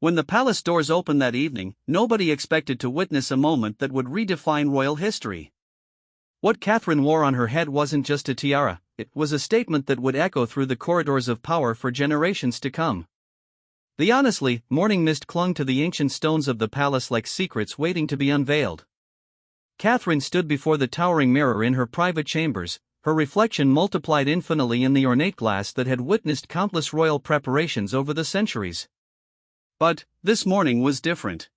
When the palace doors opened that evening, nobody expected to witness a moment that would redefine royal history. What Catherine wore on her head wasn't just a tiara, it was a statement that would echo through the corridors of power for generations to come. The honestly, morning mist clung to the ancient stones of the palace like secrets waiting to be unveiled. Catherine stood before the towering mirror in her private chambers, her reflection multiplied infinitely in the ornate glass that had witnessed countless royal preparations over the centuries. But this morning was different.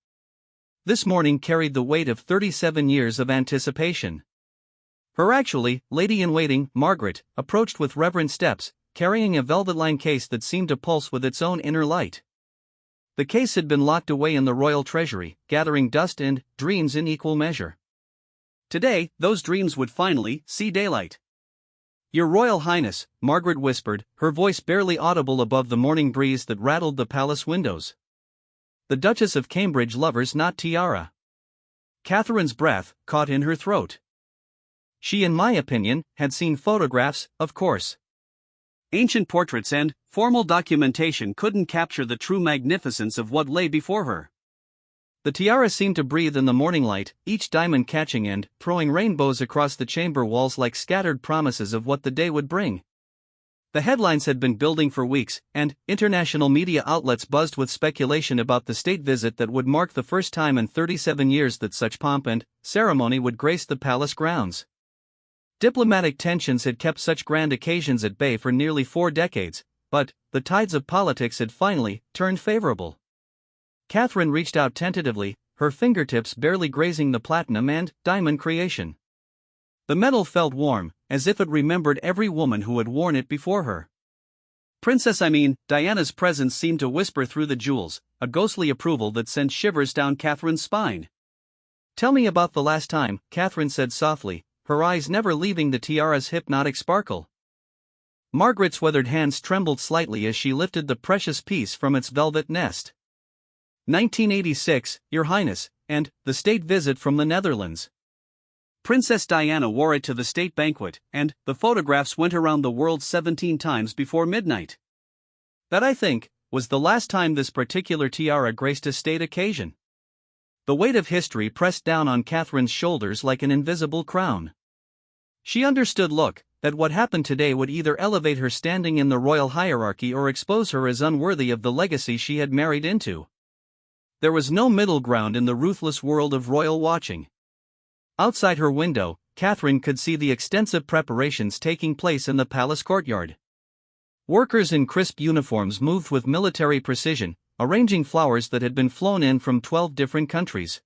This morning carried the weight of 37 years of anticipation. Her actually, lady-in-waiting, Margaret, approached with reverent steps, carrying a velvet-lined case that seemed to pulse with its own inner light. The case had been locked away in the royal treasury, gathering dust and dreams in equal measure. Today, those dreams would finally see daylight. "Your Royal Highness," Margaret whispered, her voice barely audible above the morning breeze that rattled the palace windows. "The Duchess of Cambridge lovers not tiara." Catherine's breath caught in her throat. She, in my opinion, had seen photographs, of course. Ancient portraits and formal documentation couldn't capture the true magnificence of what lay before her. The tiara seemed to breathe in the morning light, each diamond catching and throwing rainbows across the chamber walls like scattered promises of what the day would bring. The headlines had been building for weeks, and international media outlets buzzed with speculation about the state visit that would mark the first time in 37 years that such pomp and ceremony would grace the palace grounds. Diplomatic tensions had kept such grand occasions at bay for nearly 4 decades, but the tides of politics had finally turned favorable. Catherine reached out tentatively, her fingertips barely grazing the platinum and diamond creation. The metal felt warm, as if it remembered every woman who had worn it before her. Diana's presence seemed to whisper through the jewels, a ghostly approval that sent shivers down Catherine's spine. "Tell me about the last time," Catherine said softly, her eyes never leaving the tiara's hypnotic sparkle. Margaret's weathered hands trembled slightly as she lifted the precious piece from its velvet nest. 1986, Your Highness, and the state visit from the Netherlands. Princess Diana wore it to the state banquet, and the photographs went around the world 17 times before midnight. That, I think, was the last time this particular tiara graced a state occasion. The weight of history pressed down on Catherine's shoulders like an invisible crown. She understood that what happened today would either elevate her standing in the royal hierarchy or expose her as unworthy of the legacy she had married into. There was no middle ground in the ruthless world of royal watching. Outside her window, Catherine could see the extensive preparations taking place in the palace courtyard. Workers in crisp uniforms moved with military precision, arranging flowers that had been flown in from 12 different countries.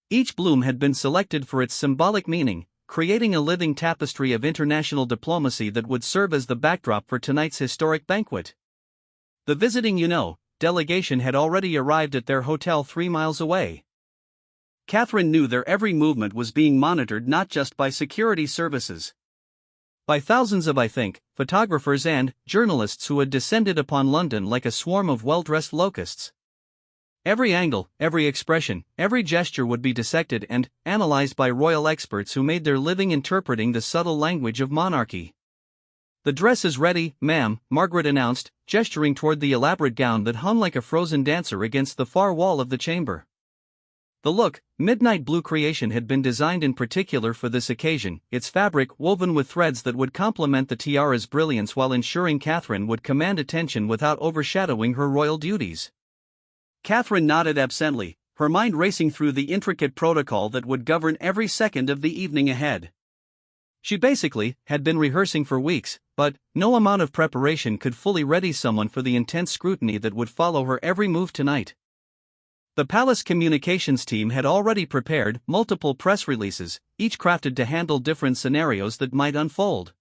Each bloom had been selected for its symbolic meaning, creating a living tapestry of international diplomacy that would serve as the backdrop for tonight's historic banquet. The visiting delegation had already arrived at their hotel 3 miles away. Catherine knew their every movement was being monitored not just by security services, by thousands of photographers and journalists who had descended upon London like a swarm of well-dressed locusts. Every angle, every expression, every gesture would be dissected and analyzed by royal experts who made their living interpreting the subtle language of monarchy. "The dress is ready, ma'am," Margaret announced, gesturing toward the elaborate gown that hung like a frozen dancer against the far wall of the chamber. The midnight blue creation had been designed in particular for this occasion, its fabric woven with threads that would complement the tiara's brilliance while ensuring Catherine would command attention without overshadowing her royal duties. Catherine nodded absently, her mind racing through the intricate protocol that would govern every second of the evening ahead. She basically had been rehearsing for weeks, but no amount of preparation could fully ready someone for the intense scrutiny that would follow her every move tonight. The palace communications team had already prepared multiple press releases, each crafted to handle different scenarios that might unfold.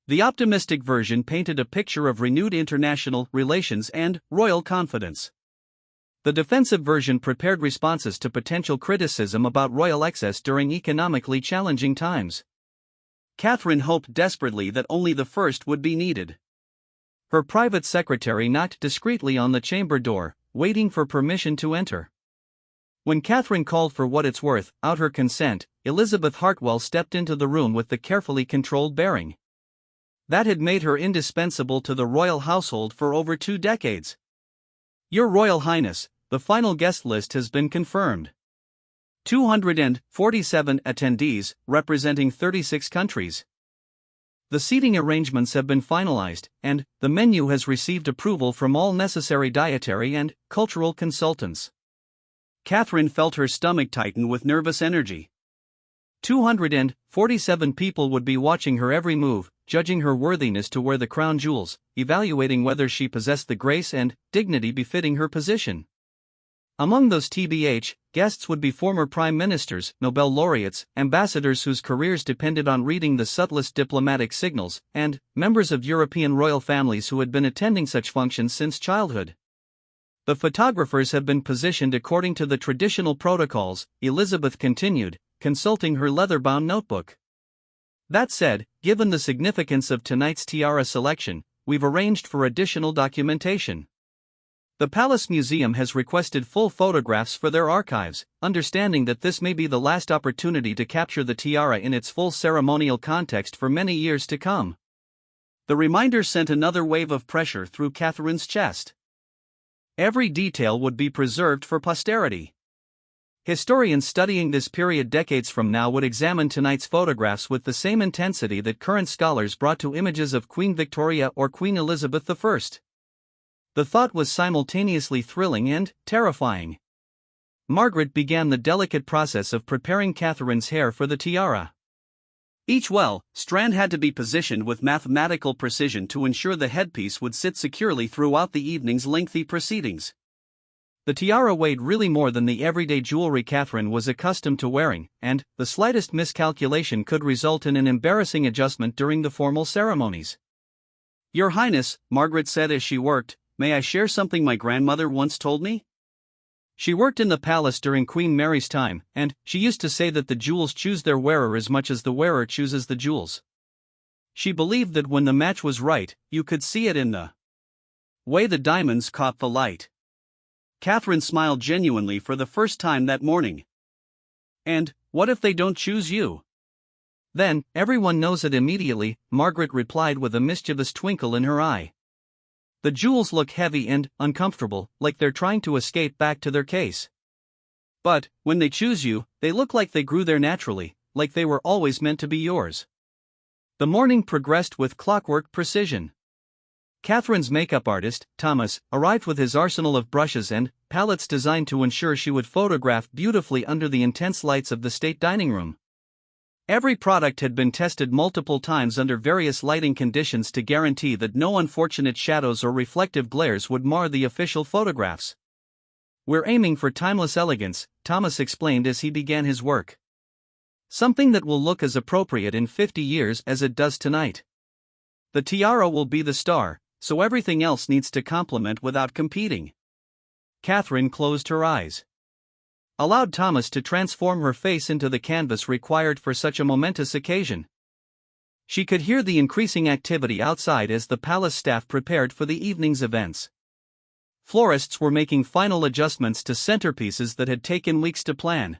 The optimistic version painted a picture of renewed international relations and royal confidence. The defensive version prepared responses to potential criticism about royal excess during economically challenging times. Catherine hoped desperately that only the first would be needed. Her private secretary knocked discreetly on the chamber door, waiting for permission to enter. When Catherine called for what it's worth, out her consent, Elizabeth Hartwell stepped into the room with the carefully controlled bearing that had made her indispensable to the royal household for over 2 decades. Your Royal Highness, the final guest list has been confirmed. 247 attendees, representing 36 countries. The seating arrangements have been finalized, and the menu has received approval from all necessary dietary and cultural consultants. Catherine felt her stomach tighten with nervous energy. 247 people would be watching her every move, judging her worthiness to wear the crown jewels, evaluating whether she possessed the grace and dignity befitting her position. Among those TBH guests would be former prime ministers, Nobel laureates, ambassadors whose careers depended on reading the subtlest diplomatic signals, and members of European royal families who had been attending such functions since childhood. The photographers have been positioned according to the traditional protocols, Elizabeth continued, consulting her leather-bound notebook. That said, given the significance of tonight's tiara selection, we've arranged for additional documentation. The Palace Museum has requested full photographs for their archives, understanding that this may be the last opportunity to capture the tiara in its full ceremonial context for many years to come. The reminder sent another wave of pressure through Catherine's chest. Every detail would be preserved for posterity. Historians studying this period decades from now would examine tonight's photographs with the same intensity that current scholars brought to images of Queen Victoria or Queen Elizabeth I. The thought was simultaneously thrilling and terrifying. Margaret began the delicate process of preparing Catherine's hair for the tiara. Each strand had to be positioned with mathematical precision to ensure the headpiece would sit securely throughout the evening's lengthy proceedings. The tiara weighed really more than the everyday jewelry Catherine was accustomed to wearing, and the slightest miscalculation could result in an embarrassing adjustment during the formal ceremonies. "Your Highness," Margaret said as she worked, "may I share something my grandmother once told me?" She worked in the palace during Queen Mary's time, and she used to say that the jewels choose their wearer as much as the wearer chooses the jewels. She believed that when the match was right, you could see it in the way the diamonds caught the light. Catherine smiled genuinely for the first time that morning. "And what if they don't choose you?" "Then, everyone knows it immediately," Margaret replied with a mischievous twinkle in her eye. "The jewels look heavy and uncomfortable, like they're trying to escape back to their case. But, when they choose you, they look like they grew there naturally, like they were always meant to be yours." The morning progressed with clockwork precision. Catherine's makeup artist, Thomas, arrived with his arsenal of brushes and palettes designed to ensure she would photograph beautifully under the intense lights of the state dining room. Every product had been tested multiple times under various lighting conditions to guarantee that no unfortunate shadows or reflective glares would mar the official photographs. "We're aiming for timeless elegance," Thomas explained as he began his work. "Something that will look as appropriate in 50 years as it does tonight. The tiara will be the star, so everything else needs to complement without competing." Catherine closed her eyes. Allowed Thomas to transform her face into the canvas required for such a momentous occasion. She could hear the increasing activity outside as the palace staff prepared for the evening's events. Florists were making final adjustments to centerpieces that had taken weeks to plan.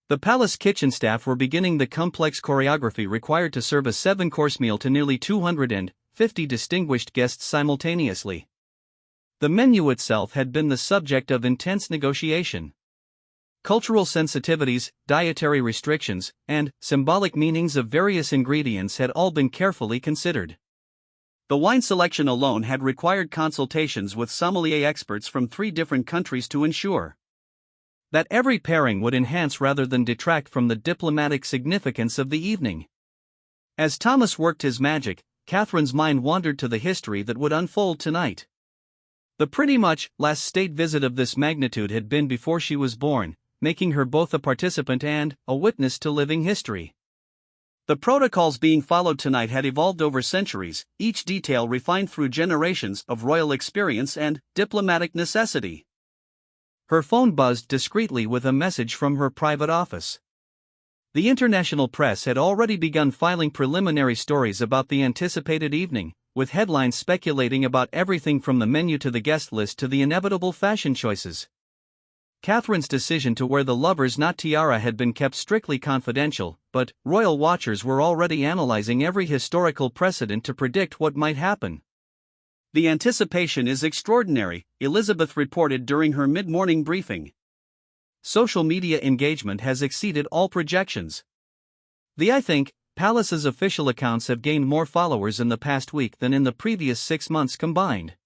The palace kitchen staff were beginning the complex choreography required to serve a 7-course meal to nearly 250 distinguished guests simultaneously. The menu itself had been the subject of intense negotiation. Cultural sensitivities, dietary restrictions, and symbolic meanings of various ingredients had all been carefully considered. The wine selection alone had required consultations with sommelier experts from 3 different countries to ensure that every pairing would enhance rather than detract from the diplomatic significance of the evening. As Thomas worked his magic, Catherine's mind wandered to the history that would unfold tonight. The pretty much last state visit of this magnitude had been before she was born, making her both a participant and a witness to living history. The protocols being followed tonight had evolved over centuries, each detail refined through generations of royal experience and diplomatic necessity. Her phone buzzed discreetly with a message from her private office. The international press had already begun filing preliminary stories about the anticipated evening, with headlines speculating about everything from the menu to the guest list to the inevitable fashion choices. Catherine's decision to wear the lover's knot tiara had been kept strictly confidential, but royal watchers were already analyzing every historical precedent to predict what might happen. The anticipation is extraordinary, Elizabeth reported during her mid-morning briefing. Social media engagement has exceeded all projections. I think Palace's official accounts have gained more followers in the past week than in the previous 6 months combined.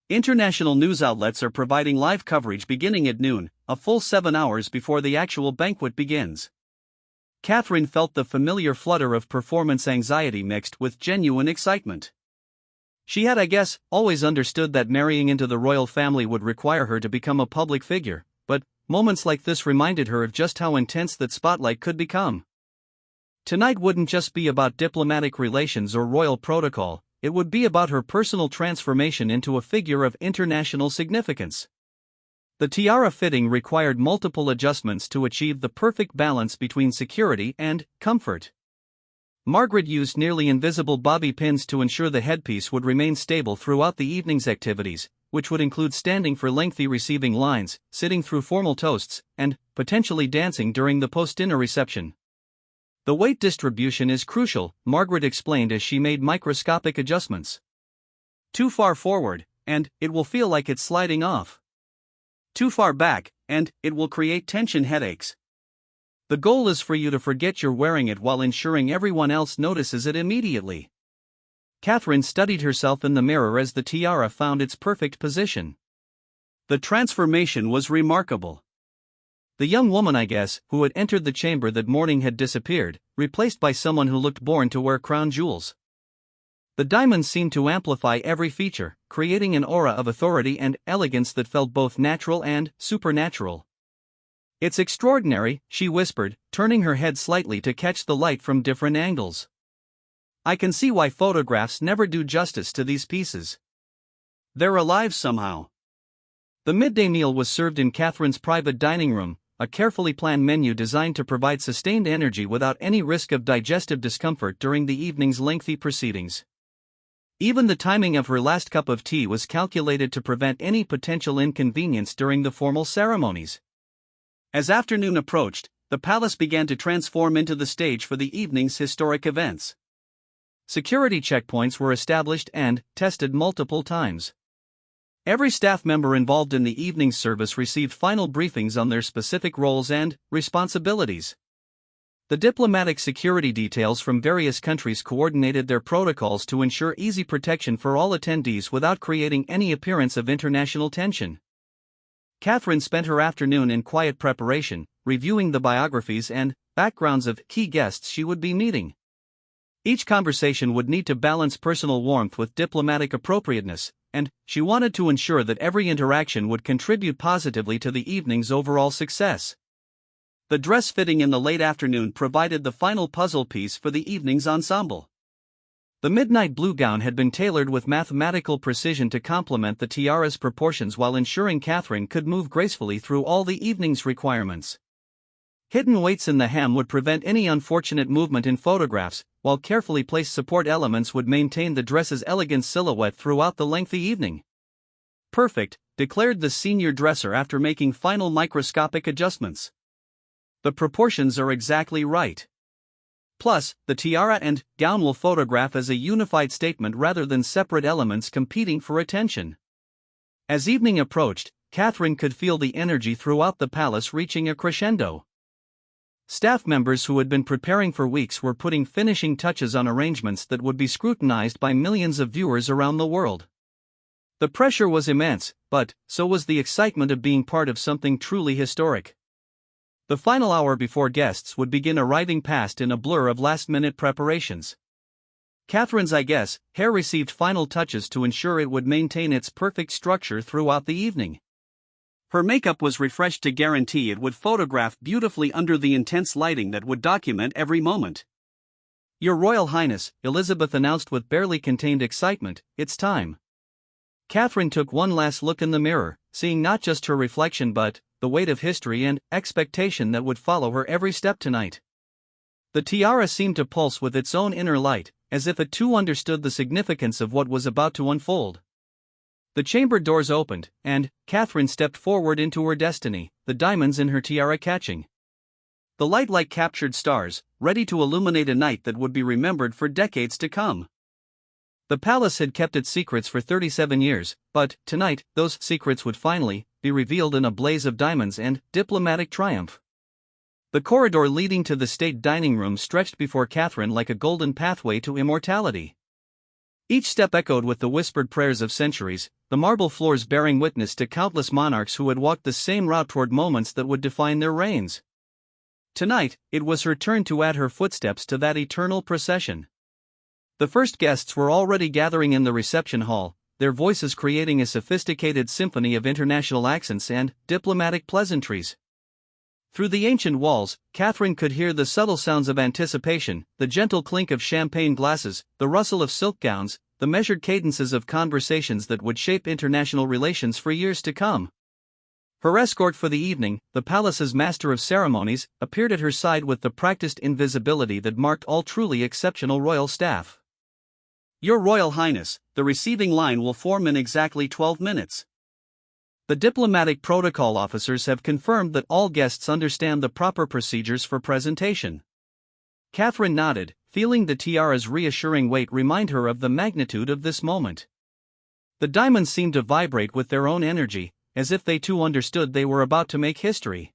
International news outlets are providing live coverage beginning at noon, a full 7 hours before the actual banquet begins. Catherine felt the familiar flutter of performance anxiety mixed with genuine excitement. She had, always understood that marrying into the royal family would require her to become a public figure, but moments like this reminded her of just how intense that spotlight could become. Tonight wouldn't just be about diplomatic relations or royal protocol, it would be about her personal transformation into a figure of international significance. The tiara fitting required multiple adjustments to achieve the perfect balance between security and comfort. Margaret used nearly invisible bobby pins to ensure the headpiece would remain stable throughout the evening's activities, which would include standing for lengthy receiving lines, sitting through formal toasts, and potentially dancing during the post-dinner reception. The weight distribution is crucial, Margaret explained as she made microscopic adjustments. Too far forward, and it will feel like it's sliding off. Too far back, and it will create tension headaches. The goal is for you to forget you're wearing it while ensuring everyone else notices it immediately. Catherine studied herself in the mirror as the tiara found its perfect position. The transformation was remarkable. The young woman, who had entered the chamber that morning had disappeared, replaced by someone who looked born to wear crown jewels. The diamonds seemed to amplify every feature, creating an aura of authority and elegance that felt both natural and supernatural. "It's extraordinary," she whispered, turning her head slightly to catch the light from different angles. "I can see why photographs never do justice to these pieces. They're alive somehow." The midday meal was served in Catherine's private dining room, a carefully planned menu designed to provide sustained energy without any risk of digestive discomfort during the evening's lengthy proceedings. Even the timing of her last cup of tea was calculated to prevent any potential inconvenience during the formal ceremonies. As afternoon approached, the palace began to transform into the stage for the evening's historic events. Security checkpoints were established and tested multiple times. Every staff member involved in the evening's service received final briefings on their specific roles and responsibilities. The diplomatic security details from various countries coordinated their protocols to ensure easy protection for all attendees without creating any appearance of international tension. Catherine spent her afternoon in quiet preparation, reviewing the biographies and backgrounds of key guests she would be meeting. Each conversation would need to balance personal warmth with diplomatic appropriateness, and she wanted to ensure that every interaction would contribute positively to the evening's overall success. The dress fitting in the late afternoon provided the final puzzle piece for the evening's ensemble. The midnight blue gown had been tailored with mathematical precision to complement the tiara's proportions while ensuring Catherine could move gracefully through all the evening's requirements. Hidden weights in the hem would prevent any unfortunate movement in photographs, while carefully placed support elements would maintain the dress's elegant silhouette throughout the lengthy evening. "Perfect," declared the senior dresser after making final microscopic adjustments. "The proportions are exactly right. Plus, the tiara and gown will photograph as a unified statement rather than separate elements competing for attention." As evening approached, Catherine could feel the energy throughout the palace reaching a crescendo. Staff members who had been preparing for weeks were putting finishing touches on arrangements that would be scrutinized by millions of viewers around the world. The pressure was immense, but so was the excitement of being part of something truly historic. The final hour before guests would begin arriving passed in a blur of last-minute preparations. Catherine's hair received final touches to ensure it would maintain its perfect structure throughout the evening. Her makeup was refreshed to guarantee it would photograph beautifully under the intense lighting that would document every moment. "Your Royal Highness," Elizabeth announced with barely contained excitement, "it's time." Catherine took one last look in the mirror, seeing not just her reflection but the weight of history and expectation that would follow her every step tonight. The tiara seemed to pulse with its own inner light, as if it too understood the significance of what was about to unfold. The chamber doors opened, and Catherine stepped forward into her destiny, the diamonds in her tiara catching the light like captured stars, ready to illuminate a night that would be remembered for decades to come. The palace had kept its secrets for 37 years, but, tonight, those secrets would finally be revealed in a blaze of diamonds and diplomatic triumph. The corridor leading to the state dining room stretched before Catherine like a golden pathway to immortality. Each step echoed with the whispered prayers of centuries, the marble floors bearing witness to countless monarchs who had walked the same route toward moments that would define their reigns. Tonight, it was her turn to add her footsteps to that eternal procession. The first guests were already gathering in the reception hall, their voices creating a sophisticated symphony of international accents and diplomatic pleasantries. Through the ancient walls, Catherine could hear the subtle sounds of anticipation, the gentle clink of champagne glasses, the rustle of silk gowns, the measured cadences of conversations that would shape international relations for years to come. Her escort for the evening, the palace's master of ceremonies, appeared at her side with the practiced invisibility that marked all truly exceptional royal staff. "Your Royal Highness, the receiving line will form in exactly 12 minutes. The diplomatic protocol officers have confirmed that all guests understand the proper procedures for presentation." Catherine nodded, feeling the tiara's reassuring weight remind her of the magnitude of this moment. The diamonds seemed to vibrate with their own energy, as if they too understood they were about to make history.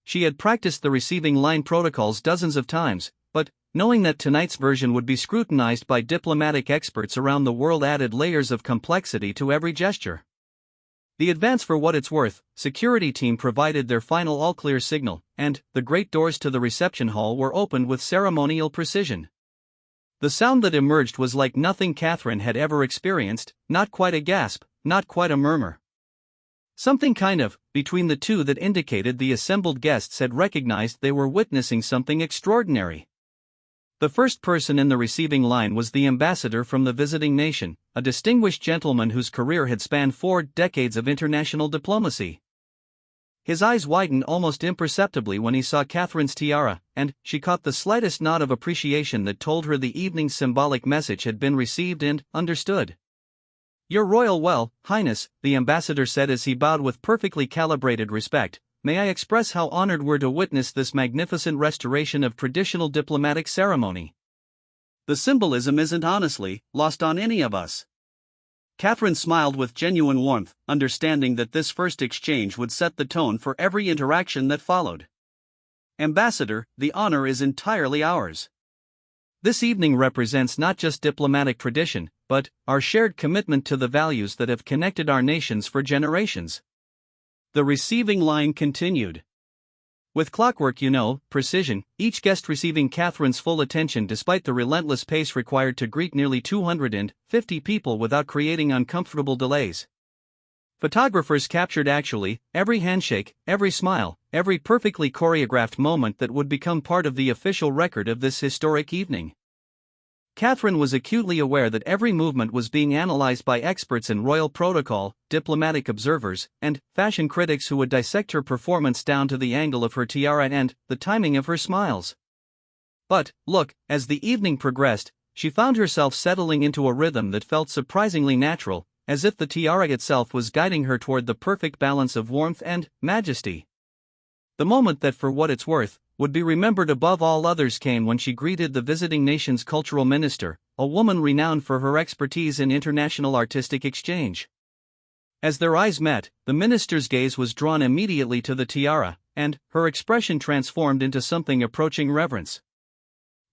She had practiced the receiving line protocols dozens of times, but, knowing that tonight's version would be scrutinized by diplomatic experts around the world, added layers of complexity to every gesture. The advance, for what it's worth, security team provided their final all-clear signal, and the great doors to the reception hall were opened with ceremonial precision. The sound that emerged was like nothing Catherine had ever experienced, not quite a gasp, not quite a murmur. Something kind of between the two that indicated the assembled guests had recognized they were witnessing something extraordinary. The first person in the receiving line was the ambassador from the visiting nation, a distinguished gentleman whose career had spanned 4 decades of international diplomacy. His eyes widened almost imperceptibly when he saw Catherine's tiara, and she caught the slightest nod of appreciation that told her the evening's symbolic message had been received and understood. "Your Royal Highness," the ambassador said as he bowed with perfectly calibrated respect, "may I express how honored we're to witness this magnificent restoration of traditional diplomatic ceremony. The symbolism isn't honestly lost on any of us." Catherine smiled with genuine warmth, understanding that this first exchange would set the tone for every interaction that followed. "Ambassador, the honor is entirely ours. This evening represents not just diplomatic tradition, but our shared commitment to the values that have connected our nations for generations." The receiving line continued. With clockwork, precision, each guest receiving Catherine's full attention despite the relentless pace required to greet nearly 250 people without creating uncomfortable delays. Photographers captured every handshake, every smile, every perfectly choreographed moment that would become part of the official record of this historic evening. Catherine was acutely aware that every movement was being analyzed by experts in royal protocol, diplomatic observers, and fashion critics who would dissect her performance down to the angle of her tiara and the timing of her smiles. But, as the evening progressed, she found herself settling into a rhythm that felt surprisingly natural, as if the tiara itself was guiding her toward the perfect balance of warmth and majesty. The moment that, for what it's worth, would be remembered above all others came when she greeted the visiting nation's cultural minister, a woman renowned for her expertise in international artistic exchange. As their eyes met, the minister's gaze was drawn immediately to the tiara, and her expression transformed into something approaching reverence.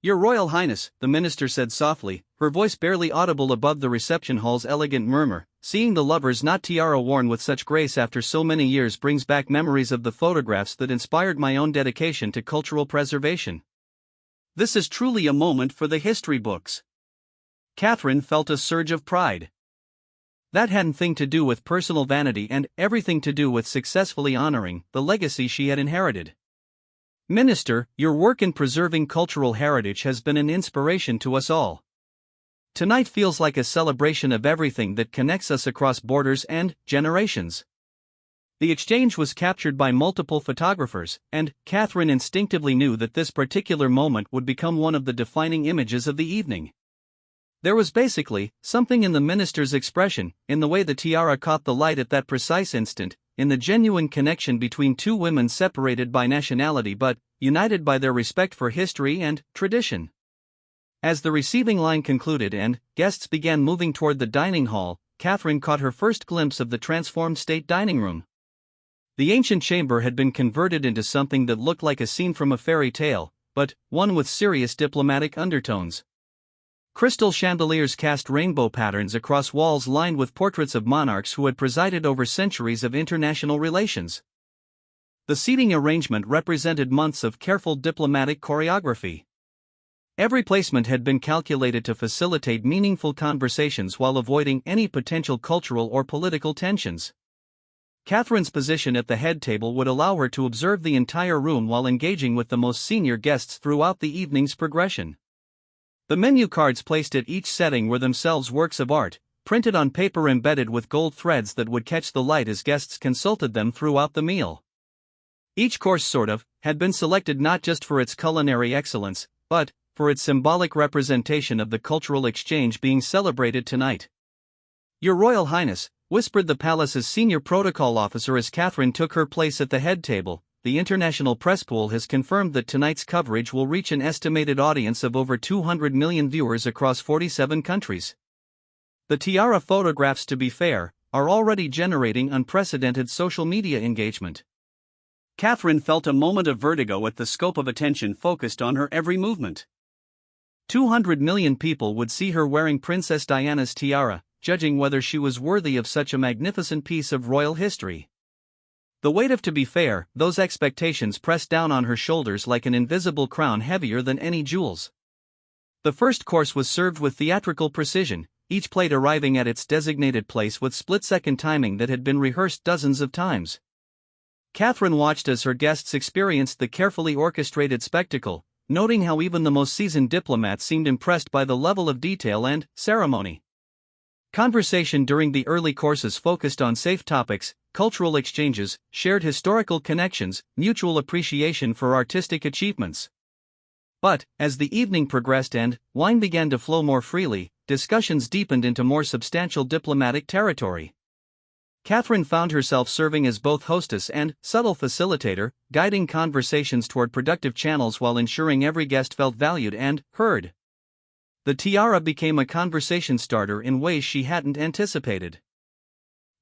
"Your Royal Highness," the minister said softly, her voice barely audible above the reception hall's elegant murmur, "seeing the lover's not tiara worn with such grace after so many years brings back memories of the photographs that inspired my own dedication to cultural preservation. This is truly a moment for the history books." Catherine felt a surge of pride. That hadn't thing to do with personal vanity and everything to do with successfully honoring the legacy she had inherited. "Minister, your work in preserving cultural heritage has been an inspiration to us all. Tonight feels like a celebration of everything that connects us across borders and generations." The exchange was captured by multiple photographers, and Catherine instinctively knew that this particular moment would become one of the defining images of the evening. There was basically something in the minister's expression, in the way the tiara caught the light at that precise instant, in the genuine connection between two women separated by nationality but united by their respect for history and tradition. As the receiving line concluded and guests began moving toward the dining hall, Catherine caught her first glimpse of the transformed state dining room. The ancient chamber had been converted into something that looked like a scene from a fairy tale, but one with serious diplomatic undertones. Crystal chandeliers cast rainbow patterns across walls lined with portraits of monarchs who had presided over centuries of international relations. The seating arrangement represented months of careful diplomatic choreography. Every placement had been calculated to facilitate meaningful conversations while avoiding any potential cultural or political tensions. Catherine's position at the head table would allow her to observe the entire room while engaging with the most senior guests throughout the evening's progression. The menu cards placed at each setting were themselves works of art, printed on paper embedded with gold threads that would catch the light as guests consulted them throughout the meal. Each course had been selected not just for its culinary excellence, but for its symbolic representation of the cultural exchange being celebrated tonight. "Your Royal Highness," whispered the palace's senior protocol officer as Catherine took her place at the head table, "the international press pool has confirmed that tonight's coverage will reach an estimated audience of over 200 million viewers across 47 countries. The tiara photographs, to be fair, are already generating unprecedented social media engagement." Catherine felt a moment of vertigo at the scope of attention focused on her every movement. 200 million people would see her wearing Princess Diana's tiara, judging whether she was worthy of such a magnificent piece of royal history. The weight of, to be fair, those expectations pressed down on her shoulders like an invisible crown heavier than any jewels. The first course was served with theatrical precision, each plate arriving at its designated place with split-second timing that had been rehearsed dozens of times. Catherine watched as her guests experienced the carefully orchestrated spectacle, noting how even the most seasoned diplomats seemed impressed by the level of detail and ceremony. Conversation during the early courses focused on safe topics, cultural exchanges, shared historical connections, mutual appreciation for artistic achievements. But, as the evening progressed and wine began to flow more freely, discussions deepened into more substantial diplomatic territory. Catherine found herself serving as both hostess and subtle facilitator, guiding conversations toward productive channels while ensuring every guest felt valued and heard. The tiara became a conversation starter in ways she hadn't anticipated.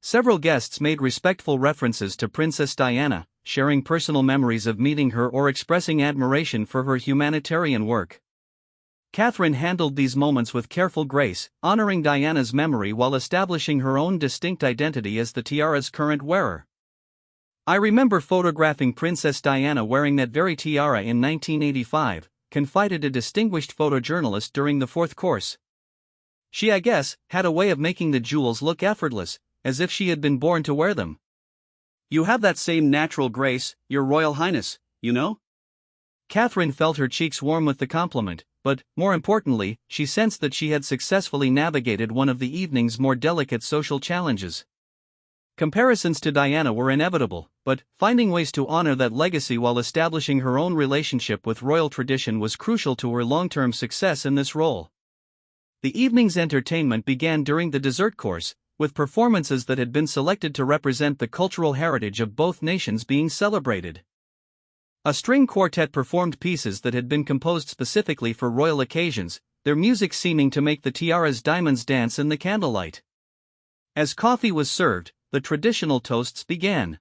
Several guests made respectful references to Princess Diana, sharing personal memories of meeting her or expressing admiration for her humanitarian work. Catherine handled these moments with careful grace, honoring Diana's memory while establishing her own distinct identity as the tiara's current wearer. "I remember photographing Princess Diana wearing that very tiara in 1985, confided a distinguished photojournalist during the fourth course. "She, I guess, had a way of making the jewels look effortless, as if she had been born to wear them." "You have that same natural grace, Your Royal Highness, you know?" Catherine felt her cheeks warm with the compliment, but, more importantly, she sensed that she had successfully navigated one of the evening's more delicate social challenges. Comparisons to Diana were inevitable, but finding ways to honor that legacy while establishing her own relationship with royal tradition was crucial to her long-term success in this role. The evening's entertainment began during the dessert course, with performances that had been selected to represent the cultural heritage of both nations being celebrated. A string quartet performed pieces that had been composed specifically for royal occasions, their music seeming to make the tiara's diamonds dance in the candlelight. As coffee was served, the traditional toasts began.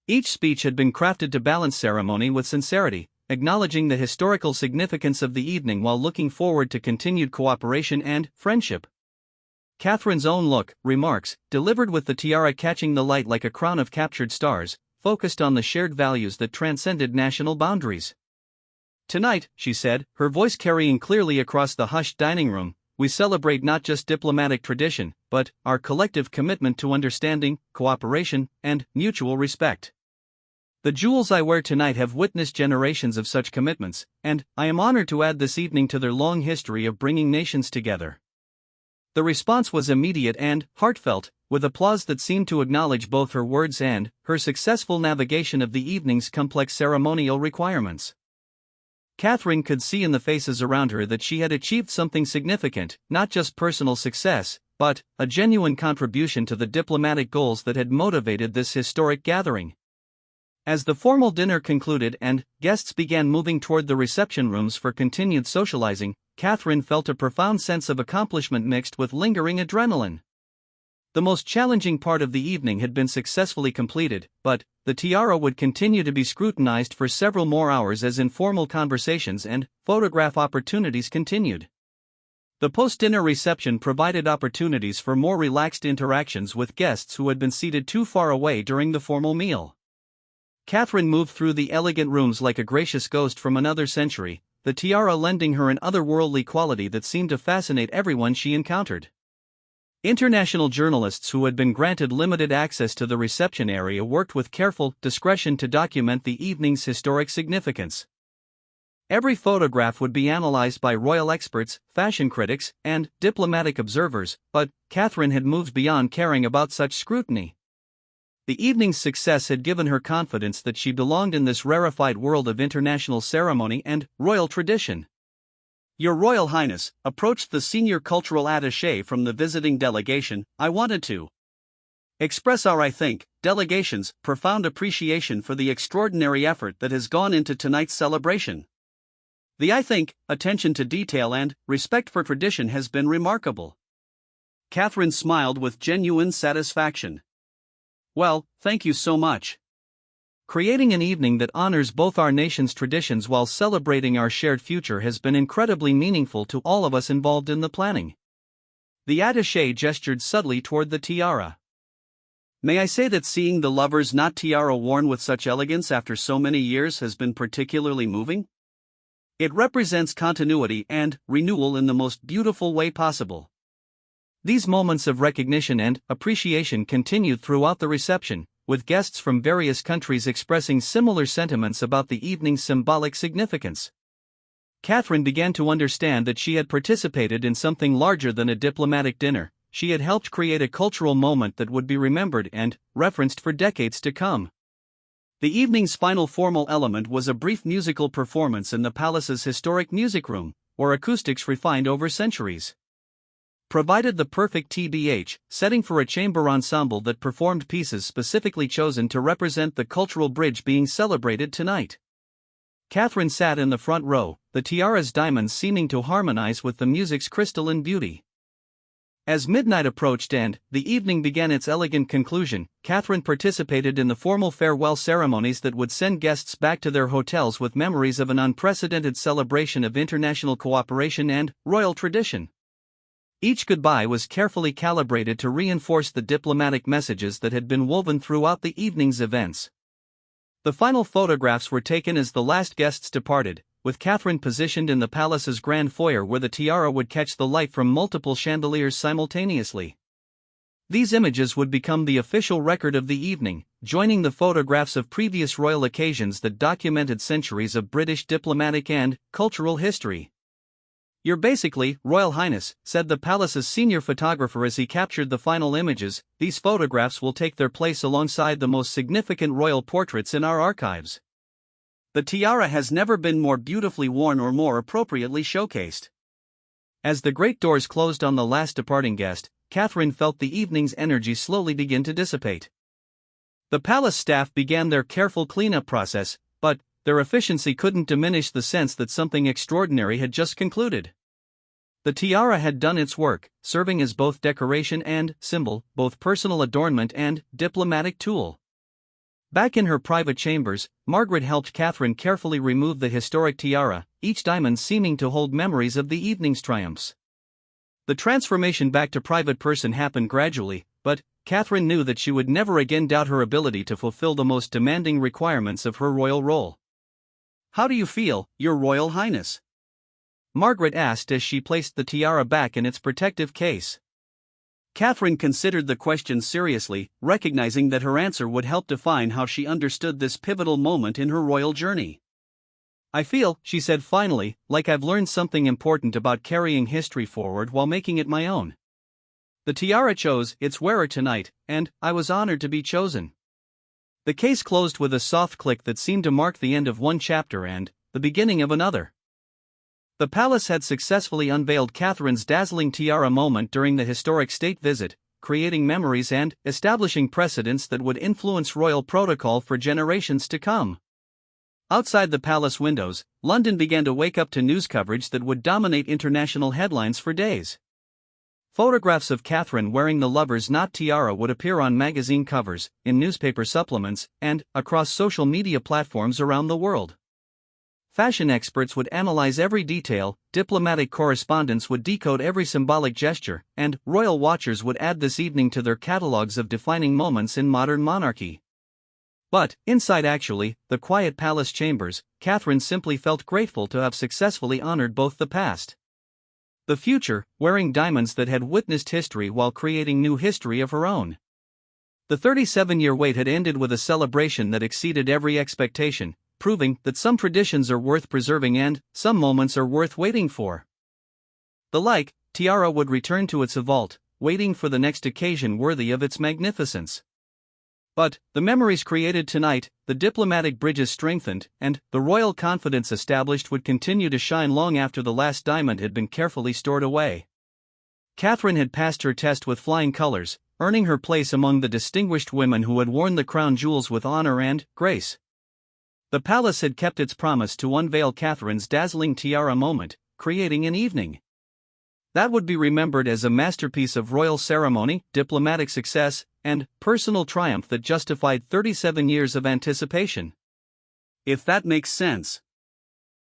Each speech had been crafted to balance ceremony with sincerity, acknowledging the historical significance of the evening while looking forward to continued cooperation and friendship. Catherine's own remarks, delivered with the tiara catching the light like a crown of captured stars, focused on the shared values that transcended national boundaries. "Tonight," she said, her voice carrying clearly across the hushed dining room, "we celebrate not just diplomatic tradition, but our collective commitment to understanding, cooperation, and mutual respect. The jewels I wear tonight have witnessed generations of such commitments, and I am honored to add this evening to their long history of bringing nations together." The response was immediate and heartfelt, with applause that seemed to acknowledge both her words and her successful navigation of the evening's complex ceremonial requirements. Catherine could see in the faces around her that she had achieved something significant, not just personal success, but a genuine contribution to the diplomatic goals that had motivated this historic gathering. As the formal dinner concluded and guests began moving toward the reception rooms for continued socializing, Catherine felt a profound sense of accomplishment mixed with lingering adrenaline. The most challenging part of the evening had been successfully completed, but the tiara would continue to be scrutinized for several more hours as informal conversations and photograph opportunities continued. The post-dinner reception provided opportunities for more relaxed interactions with guests who had been seated too far away during the formal meal. Catherine moved through the elegant rooms like a gracious ghost from another century, the tiara lending her an otherworldly quality that seemed to fascinate everyone she encountered. International journalists who had been granted limited access to the reception area worked with careful discretion to document the evening's historic significance. Every photograph would be analyzed by royal experts, fashion critics, and diplomatic observers, but Catherine had moved beyond caring about such scrutiny. The evening's success had given her confidence that she belonged in this rarefied world of international ceremony and royal tradition. "Your Royal Highness," approached the senior cultural attaché from the visiting delegation, "I wanted to express our delegation's profound appreciation for the extraordinary effort that has gone into tonight's celebration. The attention to detail and respect for tradition has been remarkable." Catherine smiled with genuine satisfaction. "Well, thank you so much. Creating an evening that honors both our nation's traditions while celebrating our shared future has been incredibly meaningful to all of us involved in the planning." The attaché gestured subtly toward the tiara. "May I say that seeing the lover's knot tiara worn with such elegance after so many years has been particularly moving? It represents continuity and renewal in the most beautiful way possible." These moments of recognition and appreciation continued throughout the reception, with guests from various countries expressing similar sentiments about the evening's symbolic significance. Catherine began to understand that she had participated in something larger than a diplomatic dinner. She had helped create a cultural moment that would be remembered and referenced for decades to come. The evening's final formal element was a brief musical performance in the palace's historic music room, where acoustics refined over centuries provided the perfect setting for a chamber ensemble that performed pieces specifically chosen to represent the cultural bridge being celebrated tonight. Catherine sat in the front row, the tiara's diamonds seeming to harmonize with the music's crystalline beauty. As midnight approached and the evening began its elegant conclusion, Catherine participated in the formal farewell ceremonies that would send guests back to their hotels with memories of an unprecedented celebration of international cooperation and royal tradition. Each goodbye was carefully calibrated to reinforce the diplomatic messages that had been woven throughout the evening's events. The final photographs were taken as the last guests departed, with Catherine positioned in the palace's grand foyer where the tiara would catch the light from multiple chandeliers simultaneously. These images would become the official record of the evening, joining the photographs of previous royal occasions that documented centuries of British diplomatic and cultural history. "You're basically, Royal Highness," said the palace's senior photographer as he captured the final images. "These photographs will take their place alongside the most significant royal portraits in our archives. The tiara has never been more beautifully worn or more appropriately showcased." As the great doors closed on the last departing guest, Catherine felt the evening's energy slowly begin to dissipate. The palace staff began their careful cleanup process, but their efficiency couldn't diminish the sense that something extraordinary had just concluded. The tiara had done its work, serving as both decoration and symbol, both personal adornment and diplomatic tool. Back in her private chambers, Margaret helped Catherine carefully remove the historic tiara, each diamond seeming to hold memories of the evening's triumphs. The transformation back to private person happened gradually, but Catherine knew that she would never again doubt her ability to fulfill the most demanding requirements of her royal role. "How do you feel, Your Royal Highness?" Margaret asked as she placed the tiara back in its protective case. Catherine considered the question seriously, recognizing that her answer would help define how she understood this pivotal moment in her royal journey. "I feel," she said finally, "like I've learned something important about carrying history forward while making it my own. The tiara chose its wearer tonight, and I was honored to be chosen." The case closed with a soft click that seemed to mark the end of one chapter and the beginning of another. The palace had successfully unveiled Catherine's dazzling tiara moment during the historic state visit, creating memories and establishing precedents that would influence royal protocol for generations to come. Outside the palace windows, London began to wake up to news coverage that would dominate international headlines for days. Photographs of Catherine wearing the lover's knot tiara would appear on magazine covers, in newspaper supplements, and across social media platforms around the world. Fashion experts would analyze every detail, diplomatic correspondents would decode every symbolic gesture, and royal watchers would add this evening to their catalogues of defining moments in modern monarchy. But, inside the quiet palace chambers, Catherine simply felt grateful to have successfully honored both the past. The future, wearing diamonds that had witnessed history while creating new history of her own. The 37-year wait had ended with a celebration that exceeded every expectation, proving that some traditions are worth preserving and some moments are worth waiting for. The tiara would return to its vault, waiting for the next occasion worthy of its magnificence. But, the memories created tonight, the diplomatic bridges strengthened, and the royal confidence established would continue to shine long after the last diamond had been carefully stored away. Catherine had passed her test with flying colors, earning her place among the distinguished women who had worn the crown jewels with honor and grace. The palace had kept its promise to unveil Catherine's dazzling tiara moment, creating an evening that would be remembered as a masterpiece of royal ceremony, diplomatic success, and personal triumph that justified 37 years of anticipation. If that makes sense.